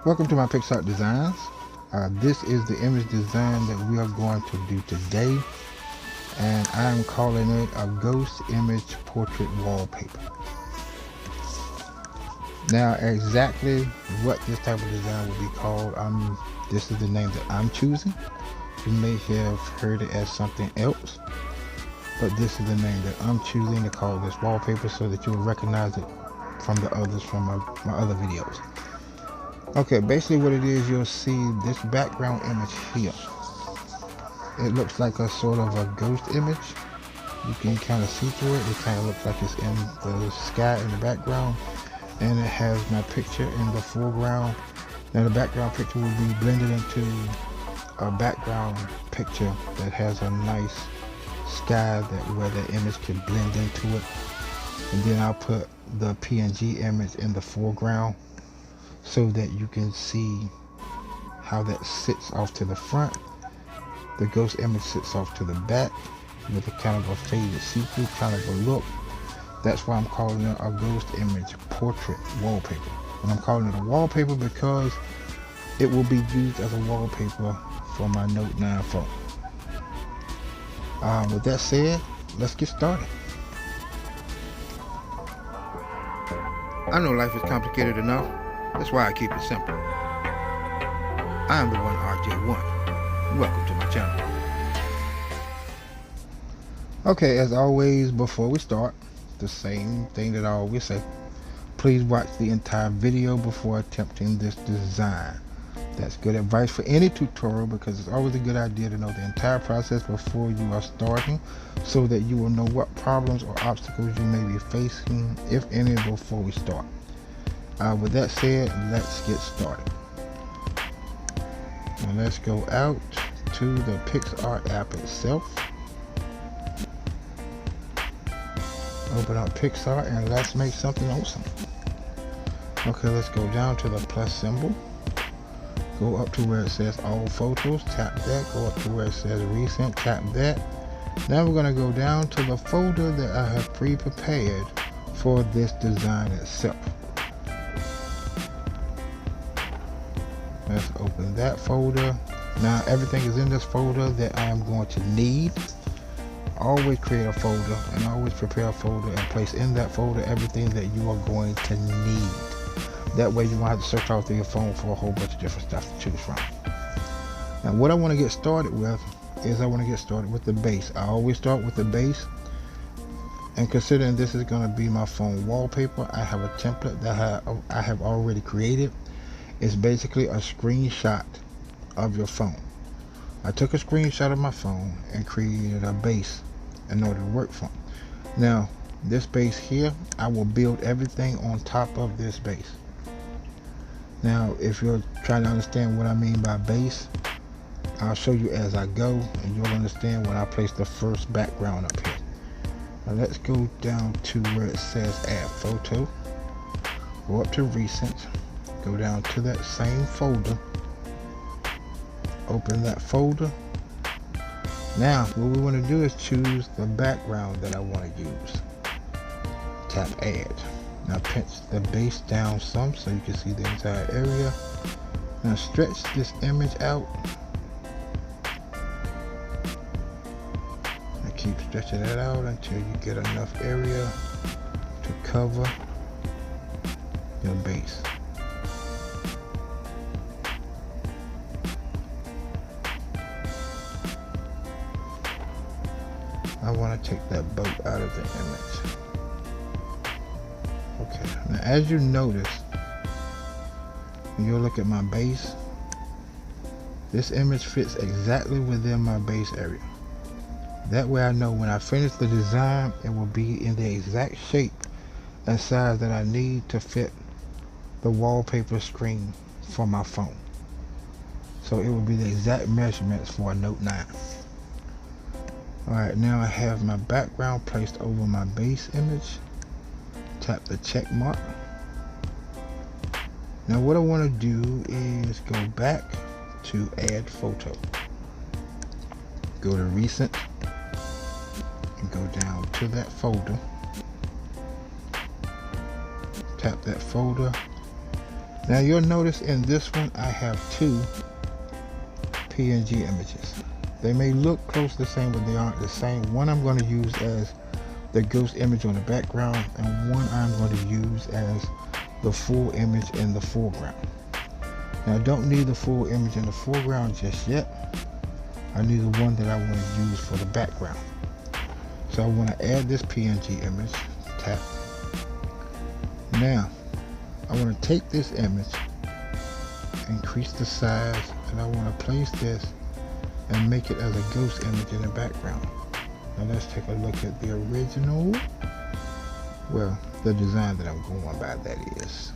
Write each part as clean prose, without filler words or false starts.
Welcome to my Picsart designs. This is the image design that we are going to do today, and I'm calling it a ghost image portrait wallpaper. Now, exactly what this type of design will be called, this is the name that I'm choosing. You may have heard it as something else, but this is the name that I'm choosing to call this wallpaper so that you will recognize it from the others from my other videos. Okay, basically what it is, you'll see this background image here. It looks like a sort of a ghost image. You can kind of see through it. It kind of looks like it's in the sky in the background. And it has my picture in the foreground. Now the background picture will be blended into a background picture that has a nice sky where the image can blend into it. And then I'll put the PNG image in the foreground, so that you can see how that sits off to the front. The ghost image sits off to the back with a kind of a faded see-through kind of a look. That's why I'm calling it a ghost image portrait wallpaper. And I'm calling it a wallpaper because it will be used as a wallpaper for my Note 9 phone. With that said, let's get started. I know life is complicated enough. That's why I keep it simple. I am the one RJ1. Welcome to my channel. Okay, as always, before we start, the same thing that I always say. Please watch the entire video before attempting this design. That's good advice for any tutorial, because it's always a good idea to know the entire process before you are starting, so that you will know what problems or obstacles you may be facing, if any, before we start. With that said, let's get started. Now let's go out to the Picsart app itself. Open up Picsart and let's make something awesome. Okay, let's go down to the plus symbol. Go up to where it says all photos, tap that. Go up to where it says recent, tap that. Now we're going to go down to the folder that I have pre-prepared for this design itself. Let's open that folder. Now everything is in this folder that I am going to need. Always create a folder and always prepare a folder and place in that folder everything that you are going to need. That way you won't have to search out through your phone for a whole bunch of different stuff to choose from. Now what I want to get started with is I want to get started with the base. I always start with the base. And considering this is going to be my phone wallpaper, I have a template that I have already created. It's basically a screenshot of your phone. I took a screenshot of my phone and created a base in order to work from. Now, this base here, I will build everything on top of this base. Now, if you're trying to understand what I mean by base, I'll show you as I go, and you'll understand when I place the first background up here. Now, let's go down to where it says add photo. Go up to recent. Go down to that same folder. Open that folder. Now, what we want to do is choose the background that I want to use. Tap add. Now pinch the base down some so you can see the entire area. Now stretch this image out. And keep stretching it out until you get enough area to cover your base. I want to take that boat out of the image. Okay, now as you notice, when you look at my base, this image fits exactly within my base area. That way I know when I finish the design, it will be in the exact shape and size that I need to fit the wallpaper screen for my phone. So it will be the exact measurements for a Note 9. Alright, now I have my background placed over my base image. Tap the check mark. Now what I want to do is go back to add photo. Go to recent and go down to that folder. Tap that folder Now you'll notice in this one I have two PNG images. They may look close to the same, but they aren't the same. One I'm going to use as the ghost image on the background, and one I'm going to use as the full image in the foreground. Now I don't need the full image in the foreground just yet. I need the one that I want to use for the background. So I want to add this PNG image, tap. Now I want to take this image, increase the size, and I want to place this and make it as a ghost image in the background. Now let's take a look at the original, well, the design that I'm going by, that is.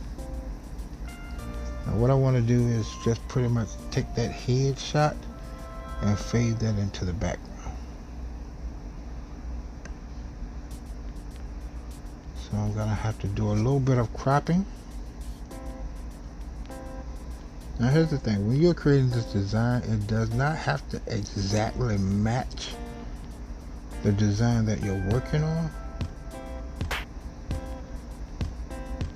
Now what I want to do is just pretty much take that head shot and fade that into the background. So I'm gonna have to do a little bit of cropping. Now here's the thing, when you're creating this design, it does not have to exactly match the design that you're working on.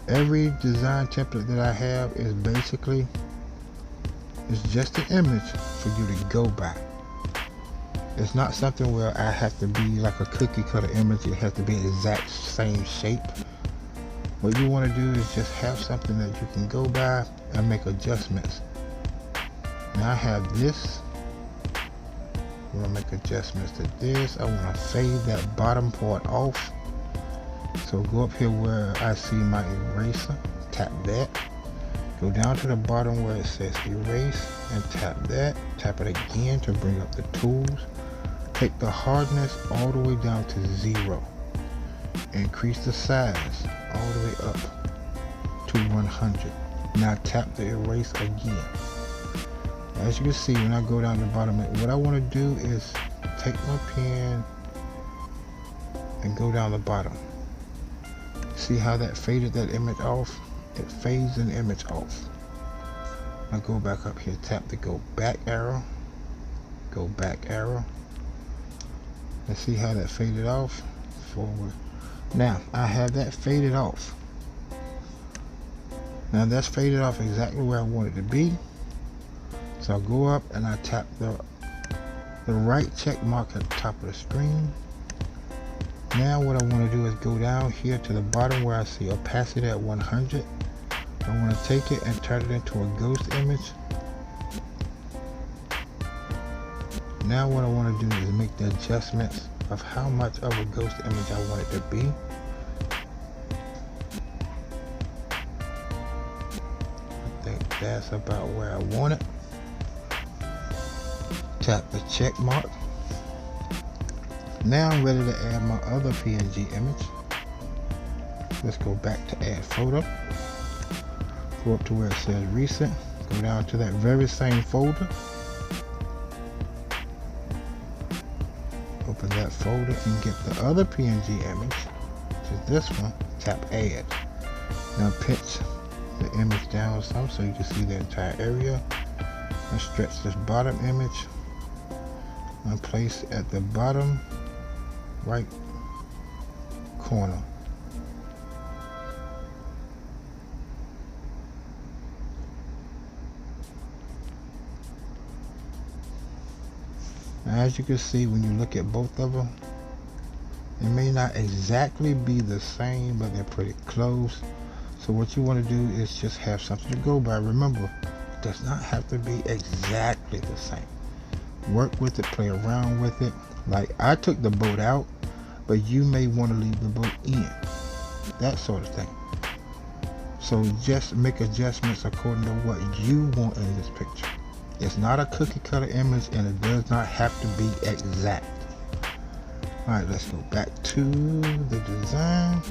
Every design template that I have is basically, it's just an image for you to go by. It's not something where I have to be like a cookie cutter image. It has to be the exact same shape. What you want to do is just have something that you can go by and make adjustments. Now I have this. I want to make adjustments to this. I want to fade that bottom part off. So go up here where I see my eraser, tap that. Go down to the bottom where it says erase and tap that. Tap it again to bring up the tools. Take the hardness all the way down to 0. Increase the size all the way up to 100. Now tap the erase again. As you can see, when I go down to the bottom, what I want to do is take my pen and go down the bottom. See how that faded that image off? It fades an image off. Now go back up here, tap the go back arrow, go back arrow. And see how that faded off? Forward. Now I have that faded off. Now that's faded off exactly where I want it to be. So I'll go up and I tap the right check mark at the top of the screen. Now what I want to do is go down here to the bottom where I see opacity at 100. I want to take it and turn it into a ghost image. Now what I want to do is make the adjustments of how much of a ghost image I want it to be. I think that's about where I want it. Tap the check mark. Now I'm ready to add my other PNG image. Let's go back to add photo. Go up to where it says recent. Go down to that very same folder. Open that folder and get the other PNG image, which is this one. Tap add. Now pitch the image down some so you can see the entire area. And stretch this bottom image and place at the bottom right corner. Now, as you can see, when you look at both of them, it may not exactly be the same, but they're pretty close. So what you want to do is just have something to go by. Remember, it does not have to be exactly the same. Work with it, play around with it. Like I took the boat out, but you may want to leave the boat in. That sort of thing. So just make adjustments according to what you want in this picture. It's not a cookie cutter image and it does not have to be exact. Alright, let's go back to the design.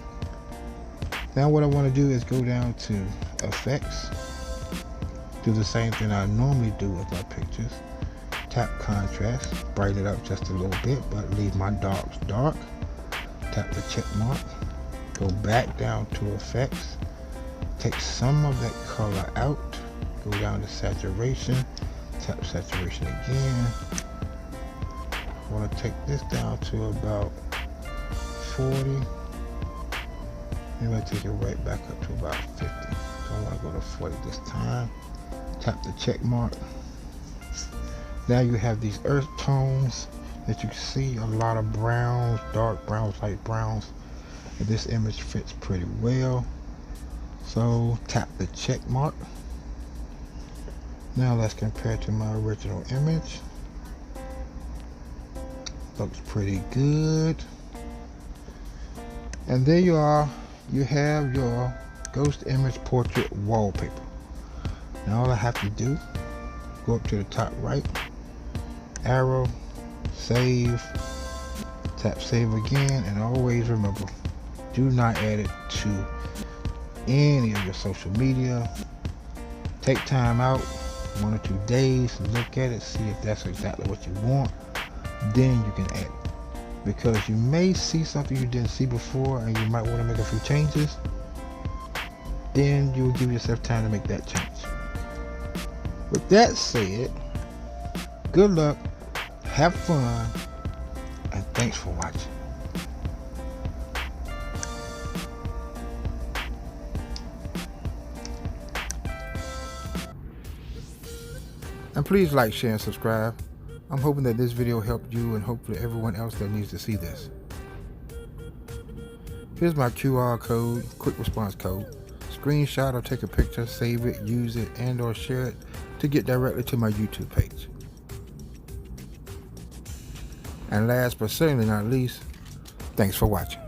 Now what I want to do is go down to effects. Do the same thing I normally do with my pictures. Tap contrast, brighten it up just a little bit, but leave my darks dark. Tap the check mark. Go back down to effects. Take some of that color out. Go down to saturation. Tap saturation again. I want to take this down to about 40. Maybe I take it right back up to about 50. So I want to go to for it this time. Tap the check mark. Now you have these earth tones that you can see, a lot of browns, dark browns, light browns. And this image fits pretty well. So tap the check mark. Now let's compare to my original image. Looks pretty good. And there you are. You have your ghost image portrait wallpaper. Now all I have to do, go up to the top right, arrow, save, tap save again, and always remember, do not add it to any of your social media. Take time out, 1 or 2 days, look at it, see if that's exactly what you want. Then you can add it. Because you may see something you didn't see before and you might want to make a few changes. Then you will give yourself time to make that change. With that said, good luck, have fun, and thanks for watching. And please like, share, and subscribe. I'm hoping that this video helped you and hopefully everyone else that needs to see this. Here's my QR code, quick response code. Screenshot or take a picture, save it, use it, and or share it to get directly to my YouTube page. And last but certainly not least, thanks for watching.